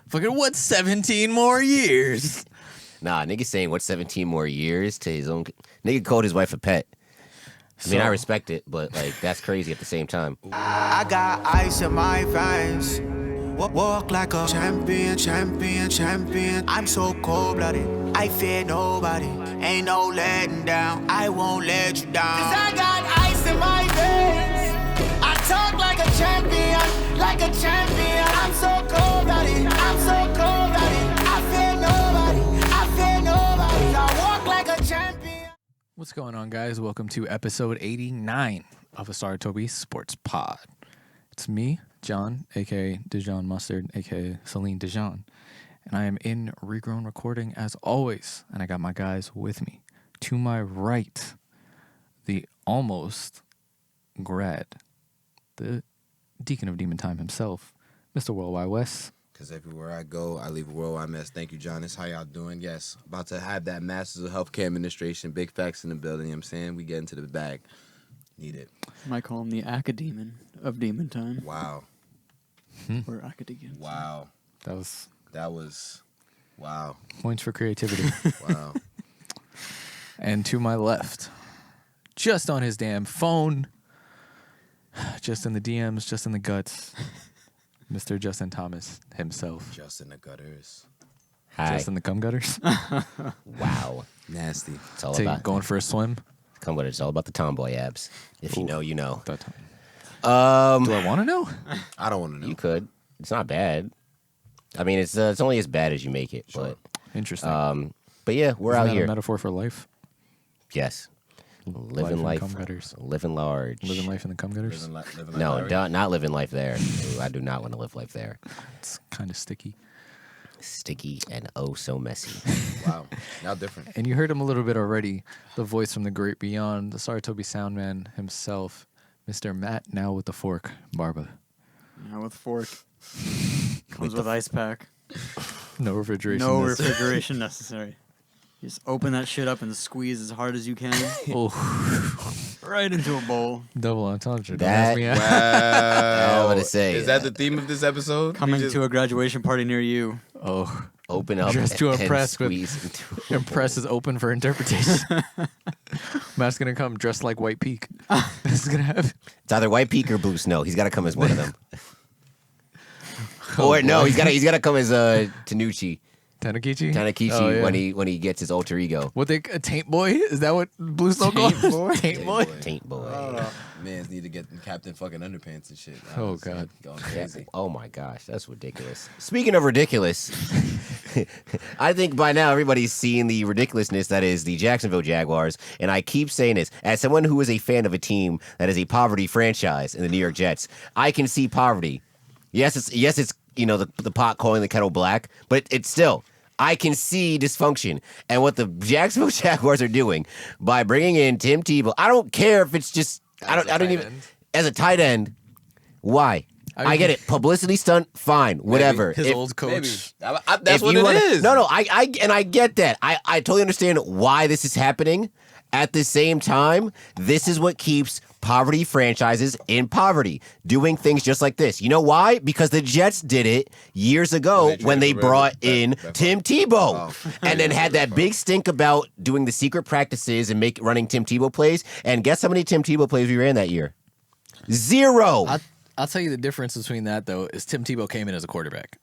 Fucking what? 17 more years. Nah, nigga saying what 17 more years to his own. Nigga called his wife a pet. I mean, I respect it, but like that's crazy at the same time. I got ice in my veins. Walk like a champion, champion, champion. I'm so cold-blooded, I fear nobody. Ain't no letting down, I won't let you down. Cause I got ice in my veins. I talk like a champion, like a champion. I'm so cold-blooded, I'm so cold-blooded. I fear nobody, I fear nobody. I walk like a champion. What's going on, guys? Welcome to episode 89 of a Saratobi Sports Pod. It's me, John, a.k.a. Dijon Mustard, a.k.a. Celine Dijon. And I am in Regrown Recording as always. And I got my guys with me. To my right, the almost grad, the Deacon of Demon Time himself, Mr. Worldwide West. Because everywhere I go, I leave a worldwide mess. Thank you, Jonas. How y'all doing? Yes, about to have that Masters of Healthcare Administration. Big facts in the building, you know what I'm saying? We get into the bag. Need it. Might call him the Academon of Demon Time. Wow. Or Academon. Wow. That was, wow. Points for creativity. Wow. And to my left, just on his damn phone, just in the DMs, just in the guts, Mr. Justin Thomas himself. Just in the gutters. Hi. Just in the cum gutters. Wow. Nasty. It's all about Going for a swim. Come with it. It's all about the tomboy abs. If you know, you know. Do I want to know? I don't want to know. You could. It's not bad. I mean, it's only as bad as you make it. Sure. Interesting. But yeah, we're Isn't out that here. a metaphor for life? Yes. Living Life life. in cum gutters. Living large. Living life in the cum gutters. Living No, like not living life there. Ooh, I do not want to live life there. It's kind of sticky. Sticky and oh so messy. Wow. Now different. And you heard him a little bit already. The voice from the great beyond, the Saratobi Soundman himself, Mr. Matt, now with the fork, Barba. Now with fork. Comes with ice pack. No refrigeration. No refrigeration necessary. You just open that shit up and squeeze as hard as you can. Oh, Right into a bowl. double entendre. Don't That- ask me out. Wow. I want to say. Is that the theme of this episode? Coming to a graduation party near you. Oh, Open up Just to and impress, but squeeze into impress is open for interpretation. Matt's gonna come dressed like White Peak. This is gonna happen. It's either White Peak or Blue Snow. He's got to come as one of them. Or no, he's got to come as Tanucci. Tanakichi? Tanakichi Oh, yeah. when he gets his alter ego. What they Taint Boy? Is that what Blue Snow calls? Taint Boy? Taint Boy. Taint boy. Mans need to get Captain fucking Underpants and shit. Oh, God. Going Yeah. crazy. Oh my gosh, that's ridiculous. Speaking of ridiculous, I think by now everybody's seen the ridiculousness that is the Jacksonville Jaguars, and I keep saying this as someone who is a fan of a team that is a poverty franchise in the New York Jets. I can see poverty. Yes, it's you know the pot calling the kettle black, but it's still. I can see dysfunction. And what the Jacksonville Jaguars are doing by bringing in Tim Tebow, I don't care if it's just I don't even as a tight end. Why? I get it. Publicity stunt, fine, whatever. His If- old coach. Maybe. That's if what you it wanna- is. No, I get that. I totally understand why this is happening. At the same time, this is what keeps poverty franchises in poverty, doing things just like this. You know why? Because the Jets did it years ago when they brought in Tim Tebow, and then had that big stink about doing the secret practices and running Tim Tebow plays. And guess how many Tim Tebow plays we ran that year? Zero. I'll tell you the difference between that, though, is Tim Tebow came in as a quarterback.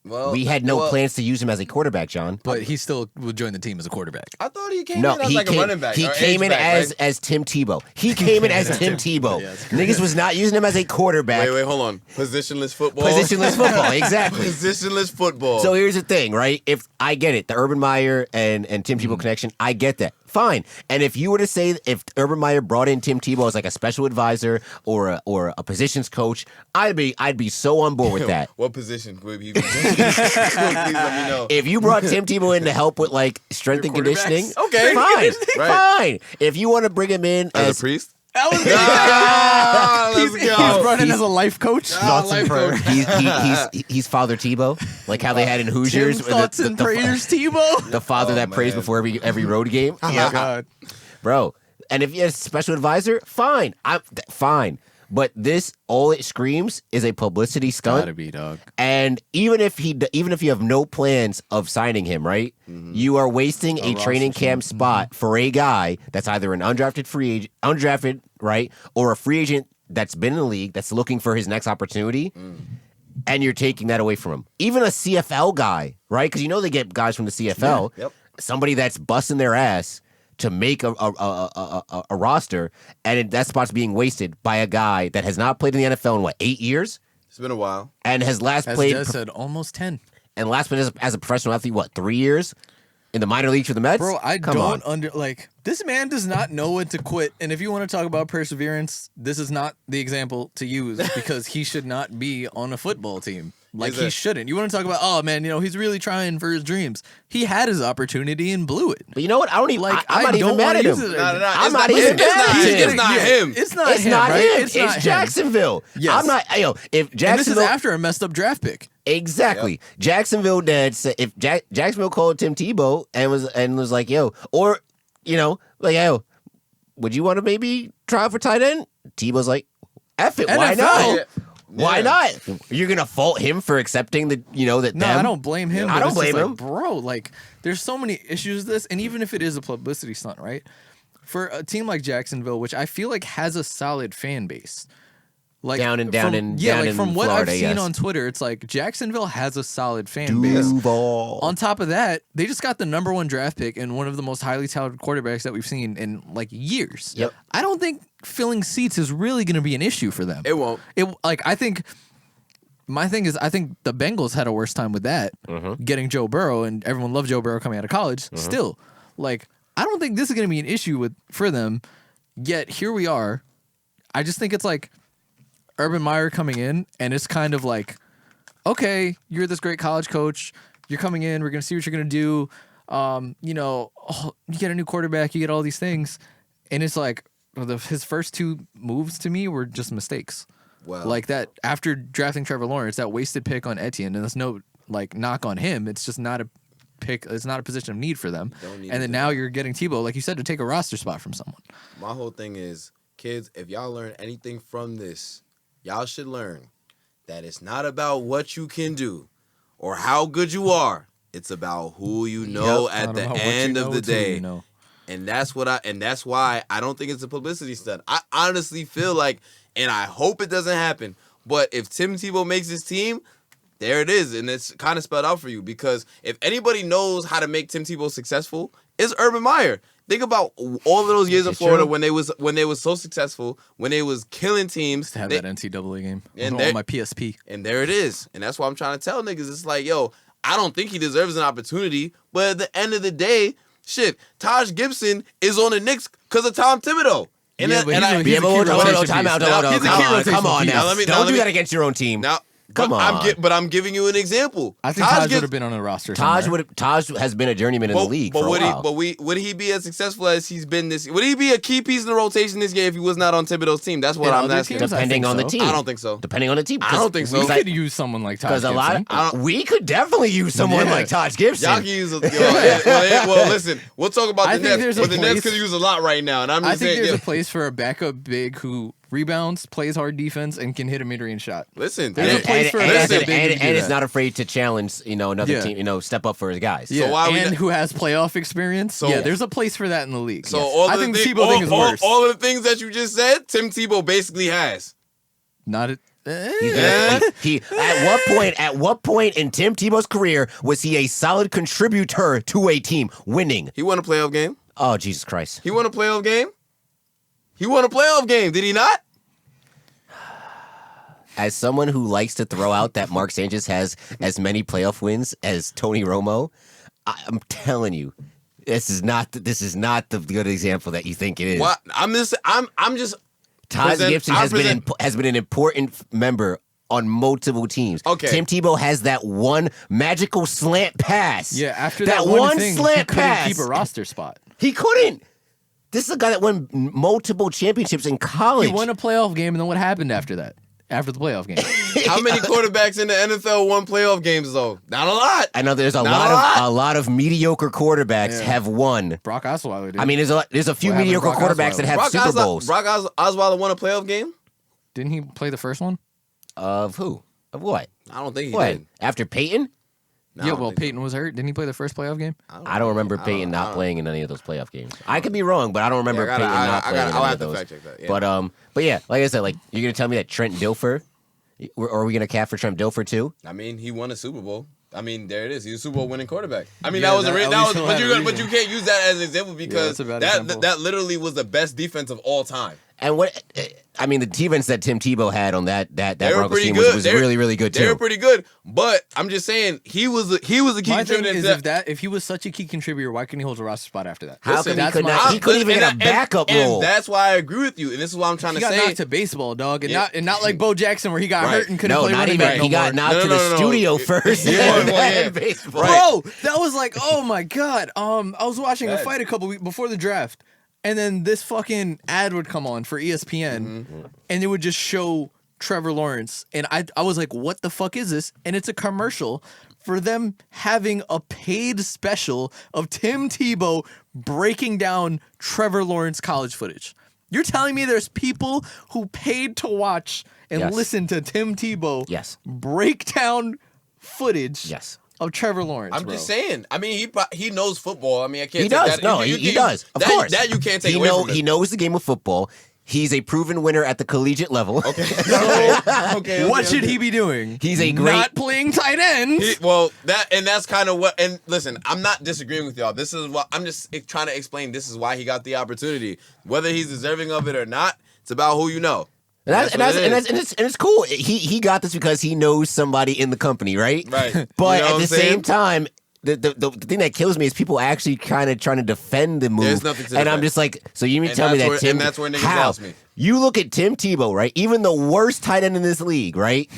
Well, We had no plans to use him as a quarterback, John. But he still would join the team as a quarterback. I thought he came No, in as he like came, a running back. he or came in H-back, right? as Tim Tebow. He came in as Tim Tebow. Niggas was not using him as a quarterback. Wait, hold on. Positionless football. Positionless football, exactly. Positionless football. So here's the thing, right? If I get it, the Urban Meyer and Tim Tebow connection, I get that. Fine. And if you were to say if Urban Meyer brought in Tim Tebow as like a special advisor or a positions coach, I'd be so on board with that. What position would he be? Please let me know. If you brought Tim Tebow in to help with like strength and conditioning, Okay. fine, Right. fine. If you want to bring him in As as a priest? That was Let's He's go. brought in as a life coach. Thoughts and prayers. he's Father Tebow, like how they had in Hoosiers. Tim's with thoughts and prayers, Tebow. the father that prays man. before every road game. Oh, my God. Bro. And if you're a special advisor, fine. Fine. But this, all it screams is a publicity stunt. Gotta be, dog. And even if you have no plans of signing him, right? You are wasting a training camp spot for a guy that's either an undrafted, right, or a free agent that's been in the league that's looking for his next opportunity. And you're taking that away from him. Even a CFL guy, right? Because they get guys from the CFL. Yeah. Yep. Somebody that's busting their ass to make a roster, and that spot's being wasted by a guy that has not played in the NFL in 8 years, It's been a while. and has last As played Des said, almost 10. and last played as a professional athlete 3 years in the minor leagues for the Mets. Bro, I Come don't on. this man does not know when to quit. And if you want to talk about perseverance, this is not the example to use because he should not be on a football team. He shouldn't. You want to talk about, oh man, he's really trying for his dreams. He had his opportunity and blew it. But you know what? I don't even. I'm not even don't mad wanna at him. use it. I'm not even mad at him. It's not him. It's not It's him, not right? him. It's not him. Jacksonville. Yes. I'm not. If And this is Jacksonville. after a messed up draft pick. Exactly. Jacksonville dad said if Jacksonville called Tim Tebow and was like, yo, or yo, would you want to maybe try out for tight end? Tebow's like, F it, why NFL. not? Yeah. Why not? You're gonna fault him for accepting that that. No, them? I don't blame him. I but don't it's just blame him. bro. There's so many issues with this, and even if it is a publicity stunt, right? For a team like Jacksonville, which I feel like has a solid fan base, Down in from what Florida, I've seen yes. on Twitter, it's like Jacksonville has a solid fan base. Duval. On top of that, they just got the #1 draft pick and one of the most highly talented quarterbacks that we've seen in years. Yep. I don't think filling seats is really going to be an issue for them. It won't. I think my thing is I think the Bengals had a worse time with that, getting Joe Burrow, and everyone loved Joe Burrow coming out of college. Still, I don't think this is going to be an issue for them. Yet here we are. I just think it's Urban Meyer coming in, and it's kind of okay, you're this great college coach. You're coming in. We're going to see what you're going to do. You get a new quarterback. You get all these things. And it's his first 2 moves to me were just mistakes. Wow. That after drafting Trevor Lawrence, that wasted pick on Etienne, and there's no knock on him. It's just not a pick. It's not a position of need for them. And then now you're getting Tebow, like you said, to take a roster spot from someone. My whole thing is, kids, if y'all learn anything from this, y'all should learn that it's not about what you can do or how good you are. It's about who you know at the end of the day. And that's why I don't think it's a publicity stunt. I honestly feel and I hope it doesn't happen, but if Tim Tebow makes his team, there it is, and it's kind of spelled out for you, because if anybody knows how to make Tim Tebow successful, it's Urban Meyer. Think about all of those years in Florida when they was so successful, when they was killing teams. To have that NCAA game and on my PSP. And there it is. And that's why I'm trying to tell niggas. It's yo, I don't think he deserves an opportunity, but at the end of the day, shit, Taj Gibson is on the Knicks because of Tom Thibodeau. And Yeah, that- but and he's I- a key rotation Time out. piece. He's a key rotation Come on piece. now. Now, let me- Don't do that against your own team. now, Come but on. but I'm giving you an example. I think Taj would have been on a roster. Taj somewhere. has been a journeyman in the league for a while. Would he be as successful as he's been this? Would he be a key piece in the rotation this year if he was not on Thibodeau's team? That's what In I'm other asking. teams, I Depending think on the so. team. I don't think so. Depending on the team. I don't think so. We could use someone like Taj Because a lot, Gibson. we could definitely use someone Yeah. like Taj Gibson. Y'all can use well, listen, we'll talk about I the think Nets, there's a but the Nets place- could use a lot right now. And I'm I just think saying, there's yeah, a place for a backup big who rebounds, plays hard defense, and can hit a mid-range shot. listen, There's a and, place for a and, backup and, big and, to do and is that. not afraid to challenge, another Yeah. team, step up for his guys. Yeah, why we and not- who has playoff experience. So- yeah, there's a place for that in the league. So Yes. all I of think the the Tebow thing is worse. all of the things that you just said, Tim Tebow basically has. Not it. At what point in Tim Tebow's career was he a solid contributor to a team winning? He won a playoff game. Oh, Jesus Christ. He won a playoff game. He won a playoff game. Did he not? As someone who likes to throw out that Mark Sanchez has as many playoff wins as Tony Romo, I'm telling you, this is not the good example that you think it is. What? I'm just. Taj present- Gibson I has present- been an important member on multiple teams. Okay. Tim Tebow has that one magical slant pass. Yeah, after that one thing, slant he couldn't pass. keep a roster spot. He couldn't. This is a guy that won multiple championships in college. He won a playoff game, and then what happened after that? After the playoff game, How many quarterbacks in the NFL won playoff games though? Not a lot. I know there's a Not lot of mediocre quarterbacks Yeah. have won. Brock Osweiler did. I mean, there's a few What happened to mediocre Brock quarterbacks Osweiler? that have Super Bowls. Brock Osweiler won a playoff game. Didn't he play the first one? Of who? Of what? I don't think he What? did. After Peyton? No, I Yeah, don't well, think so. Peyton was hurt. Didn't he play the first playoff game? I don't remember Peyton not playing in any of those playoff games. I could be wrong, but I don't remember Yeah, Peyton not playing in I'll any have of to those. fact check that. Yeah. But yeah, like I said, like you're gonna tell me that Trent Dilfer, or are we gonna cap for Trent Dilfer too? I mean, he won a Super Bowl. I mean, there it is. He's a Super Bowl winning quarterback. I mean, Yeah, that was at that least was, he'll but have you a but you reason. can't use that as an example because that's a bad that example. that literally was the best defense of all time. And what I mean, the defense that Tim Tebow had on that They were Broncos pretty team good. was really, really good They were too. pretty good, but I'm just saying he was a key My thing contributor is, to that. if he was such a key contributor, why couldn't he hold a roster spot after that? How Listen, come he that's could my- not? He couldn't even get a And- backup and role. that's why I agree with you, and this is what I'm trying He to got say. knocked to baseball, dog, and Yeah. not like Bo Jackson where he got Right. hurt and couldn't No, play not running even. back no He got more. knocked No, to no, the no. studio first. Yeah, and well, then yeah. baseball. Right. Bro, that was like, oh my god. I was watching a Yes. fight a couple weeks before the draft, and then this fucking ad would come on for ESPN, Mm-hmm. and it would just show Trevor Lawrence, and I was like, what the fuck is this? And it's a commercial for them having a paid special of Tim Tebow breaking down Trevor Lawrence college footage. You're telling me there's people who paid to watch and Yes. listen to Tim Tebow Yes. break down footage Yes. of Trevor Lawrence. I'm bro. just saying. I mean, he knows football. I mean, I can't. He take does. That. No, You- he you- does. Of that, course. that you can't take away from him. He knows the game of football. He's a proven winner at the collegiate level. Okay. What should he be doing? He's a great- not playing tight end. That's kind of what. And listen, I'm not disagreeing with y'all. This is what I'm just trying to explain. This is why he got the opportunity. Whether he's deserving of it or not, it's about who you know. And That's what it is. it's cool. He got this because he knows somebody in the company, right? Right. You But know at what the I'm saying? same time, the thing that kills me is people actually kind of trying to defend the move. There's nothing to and I'm defend. just like, so you mean And tell me that's that where- Tim? and that's where niggas how? lost me. You look at Tim Tebow, right? Even the worst tight end in this league, right?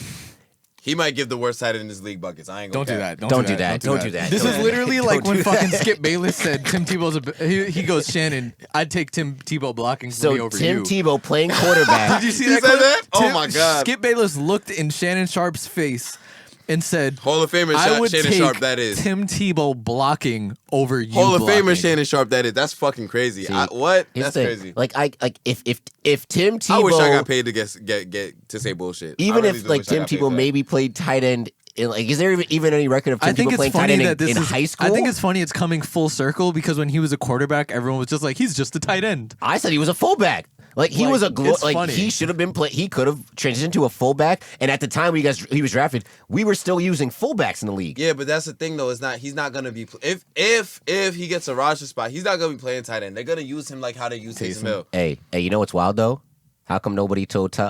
He might give the worst tight end in his league buckets. I ain't gonna Don't do cap. that. Don't do that. Don't do that. This Don't is do literally that. like Don't when do fucking that. Skip Bayless said Tim Tebow's he goes, Shannon, I'd take Tim Tebow blocking for me So over Tim you. Tebow playing quarterback. Did you see He that? said clip? that? Oh my God. Skip Bayless looked in Shannon Sharp's face and said, Hall of Famer I would Shannon take Sharp. That is Tim Tebow blocking over you. Hall of blocking. Famer Shannon Sharp. That is. That's fucking crazy. See, What? Here's That's the thing. crazy. Like if Tim Tebow, I wish I got paid to get to say bullshit. even I if really do like wish I Tim got paid Tebow for that. maybe played tight end. Is there even any record of Tim I think Tebow it's playing tight funny end that this in is high school? I think it's funny it's coming full circle because when he was a quarterback, everyone was just like, he's just a tight end. I said he was a fullback. Like he Like, was a it's like funny. he should have been he could have transitioned to a fullback. And at the time he was drafted, we were still using fullbacks in the league. Yeah, but that's the thing though. It's not. He's not gonna be. If he gets a roster spot, he's not gonna be playing tight end. They're gonna use him like how they use Taysom Hill. Hey, you know what's wild though? How come nobody told Tim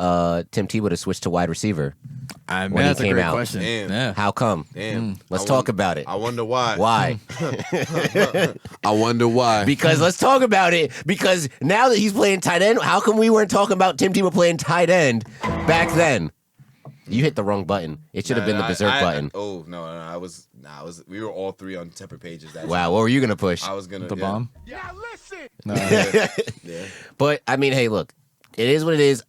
Tebow to switch to wide receiver? I mean, When he that's a came great out. question. Damn. Yeah. How come? Damn. Let's I talk wonder- about it. I wonder why. Why? I wonder why. Because let's talk about it. Because now that he's playing tight end, how come we weren't talking about Tim Tebow playing tight end back then? You hit the wrong button. It should have been the berserk button. Oh no, I was. We were all three on separate pages. That Wow, what were you gonna push? I was gonna The yeah. bomb? No. Yeah. But I mean, hey, look, it is what it is.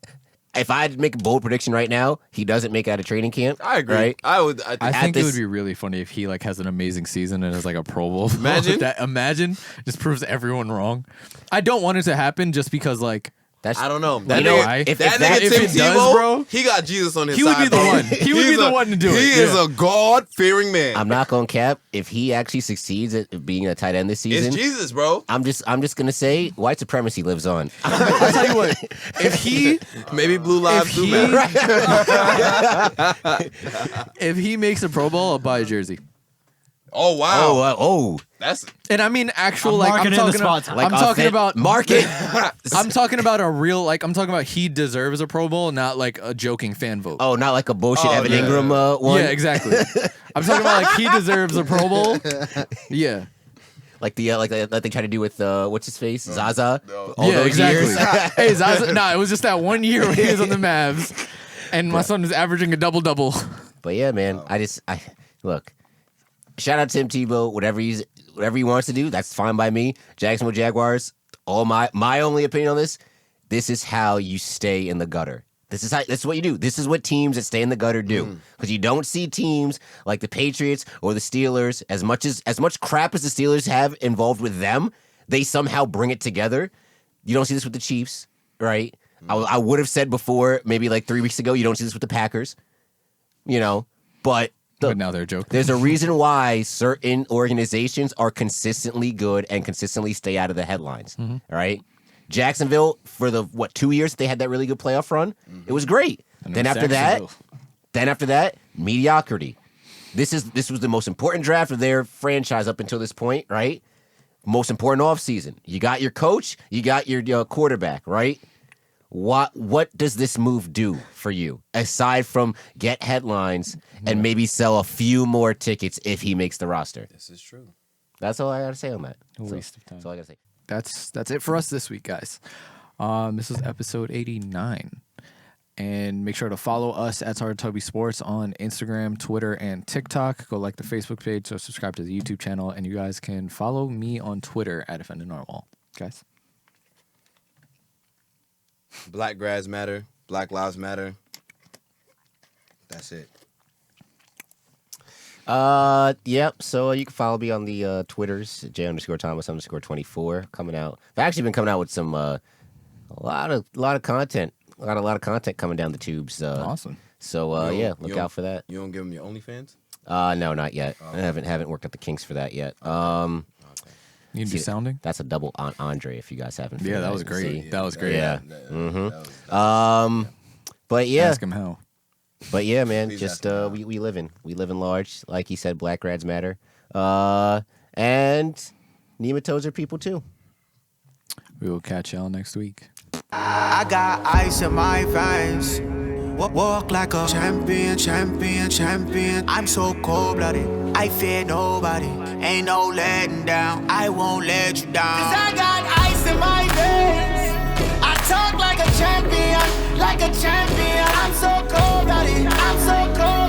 If I had to make a bold prediction right now, he doesn't make it out of training camp. I agree. Right? I would. I At think it this- would be really funny if he like has an amazing season and is like a Pro Bowl. Imagine. Imagine just proves everyone wrong. I don't want it to happen just because like That's I don't know. You That know nigga, why? If that that- nigga if Tim it does, Tebow, bro, he got Jesus on his he would side. be the bro. one. He would be He's the a- one to do it. He Yeah. is a God-fearing man. I'm not gonna cap. If he actually succeeds at being a tight end this season, It's Jesus, bro. I'm just gonna say white supremacy lives on. I'll tell you what. If he Maybe blue lives if do he, matter. if he makes a Pro Bowl, I'll buy a jersey. Oh wow, Oh, that's And I mean actual I'm like marking I'm it in the talking spot about, time. like I'm talking about market. I'm talking about a real like I'm talking about he deserves a Pro Bowl, not like a joking fan vote. Oh, not like a bullshit Oh, Evan yeah. Ingram one. Yeah, exactly. I'm talking about like he deserves a Pro Bowl. Yeah. Like the like they try to do with what's his face, Zaza. No. All yeah, those exactly. years. Hey, Zaza, nah, it was just that 1 year when he was on the Mavs, and my son is averaging a double-double. But yeah, man, I look. Shout out Tim Tebow. Whatever he wants to do, that's fine by me. Jacksonville Jaguars. All my only opinion on this. This is how you stay in the gutter. This is what you do. This is what teams that stay in the gutter do. Because you don't see teams like the Patriots or the Steelers as much crap as the Steelers have involved with them. They somehow bring it together. You don't see this with the Chiefs, right? I would have said before, maybe like 3 weeks ago, you don't see this with the Packers, but now they're joking. there's a reason why certain organizations are consistently good and consistently stay out of the headlines. All right. Jacksonville, for the 2 years they had that really good playoff run, it was great. Then after that, mediocrity. This was the most important draft of their franchise up until this point, right? Most important offseason. You got your coach, you got your quarterback, right? What does this move do for you aside from get headlines and maybe sell a few more tickets if he makes the roster? This is true. That's all I got to say on that. A waste of time. That's all I got to say. That's it for us this week, guys. This is episode 89. And make sure to follow us at Saratobi Sports on Instagram, Twitter, and TikTok. Go like the Facebook page, so subscribe to the YouTube channel, and you guys can follow me on Twitter at Defending Narwhal. Guys. Black grads matter. Black lives matter. That's it. Yep. So you can follow me on the Twitters, J_Thomas_24. Coming out. I've actually been coming out with some a lot of content. A lot of content coming down the tubes. Awesome. So look out for that. You don't give them your OnlyFans? No, not yet. I haven't worked out the kinks for that yet. You can do sounding? That's a double on Andre. If you guys haven't. Yeah, that was great. That was great. Yeah. But yeah. Ask him how. But yeah, man. Please Just ask him we live in large. Like he said, black grads matter. And nematodes are people too. We will catch y'all next week. I got ice in my veins. Walk like a champion, champion, champion. I'm so cold-blooded, I fear nobody. Ain't no letting down, I won't let you down. 'Cause I got ice in my veins. I talk like a champion, like a champion. I'm so cold-blooded, I'm so cold.